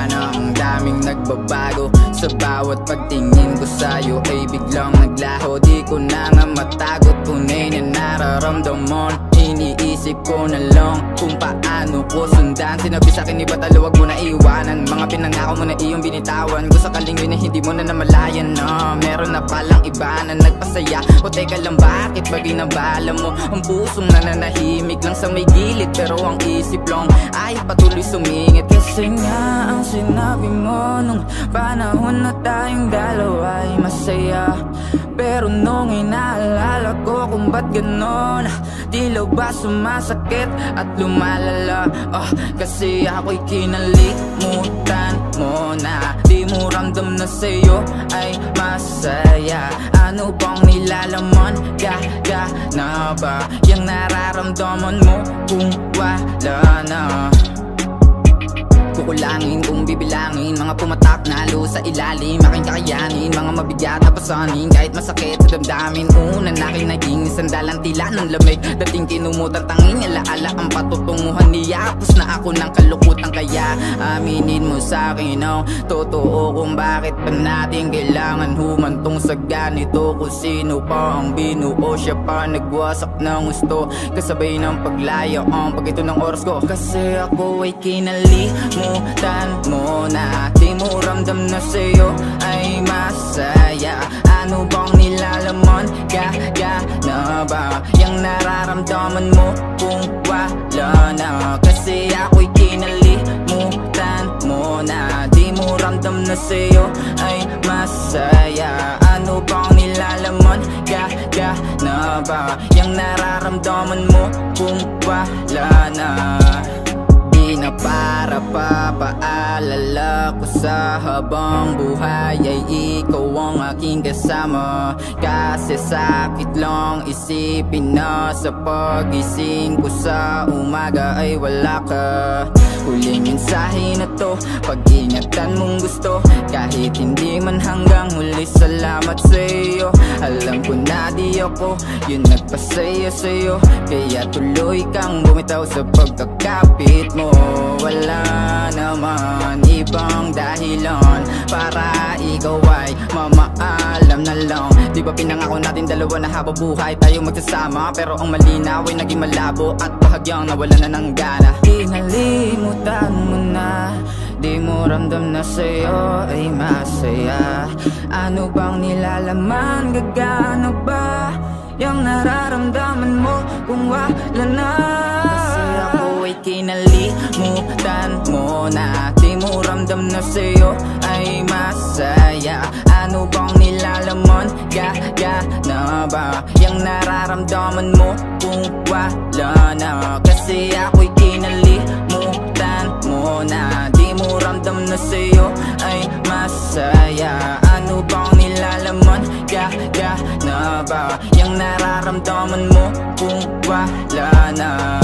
na ang daming nagbabago. Sa bawat pagtingin ko sa'yo ay biglang naglaho. Di ko na nga matagot, tunay na nararamdaman. Iniisip ko na lang kung paano ko sundan. Sinabi sa'kin iba talo, wag mo na iwanan. Mga pinangako mo na iyong binitawan. Kung sakaling yun na hindi mo na namalayan na meron na palang iba na nagpasaya. O teka lang, bakit ba binabala mo ang pusong nananahimik lang sa may gilid, pero ang isip lang ay patuloy sumingit. Kasi nga ang sinabi mo nung panahon na tayong dalawa ay masaya, pero nung inaalala ko kung ba't ganon, tila ba sumasakit at lumalala. Kasi ako'y kinalimutan mo na. Di mo ramdam na sa'yo ay masaya. Ano bang nilalaman? Gaga na ba yung nararamdaman mo kung wala na? Kukulangin kung bibilangin mga pumatak na sa ilalim. Aking kakayanin mga mabigat na pasanin. Kahit masakit sa damdamin, una nakin naging sandalan tila ng lamig. Dating kinumutan tanging alaala ang patutunguhan niya. Tapos na ako ng kalukutan, kaya aminin mo sa'kin ang totoo kung bakit pa natin kailangan humantong sa ganito. Kung sino pa ang binuo, siya pa nagwasak ng gusto, kasabay ng paglayo ang pagito ng oras ko. Kasi ako ay kinalimutan mo na. Di mo ramdam na sa'yo ay masaya. Ano bang nilalaman? Gaga na ba yung nararamdaman mo kung wala na? Kasi ako'y kinalimutan mo na. Di mo ramdam na sa'yo ay masaya. Ano bang nilalaman? Gaga na ba yung nararamdaman mo kung wala na? Di na para papaalala ko sa habang buhay ay ikaw ang aking kasama. Kasi sakit lang isipin na sa pagising ko sa umaga ay wala ka. Huling mensahe na to, pag-ingatan mong gusto, kahit hindi man hanggang huli, salamat sa'yo. Alam ko na di ako yun nagpasaya sa'yo, kaya tuloy kang bumitaw sa pagkakapit mo. Wala naman ibang dahilan para ikaw ay mamaalam na lang. Di ba pinangako natin dalawa na habang buhay tayo magsasama, pero ang malinaw ay naging malabo at bahagyang nawala na ng gana. Kinalimutan mo na, di mo ramdam na sa'yo ay masaya. Ano bang nilalaman? Gagana ba yung nararamdaman mo kung wala na? Kasi ako ay kinalimutan mo na. Di mo ramdam na sa'yo ay masaya. Ano bang nilalaman? Gaga na ba yung nararamdaman mo kung wala na? Kasi ako'y kinalimutan mo na. Di mo ramdam na sa'yo ay masaya. Ano bang nilalaman? Gaga na ba yung nararamdaman mo kung wala na?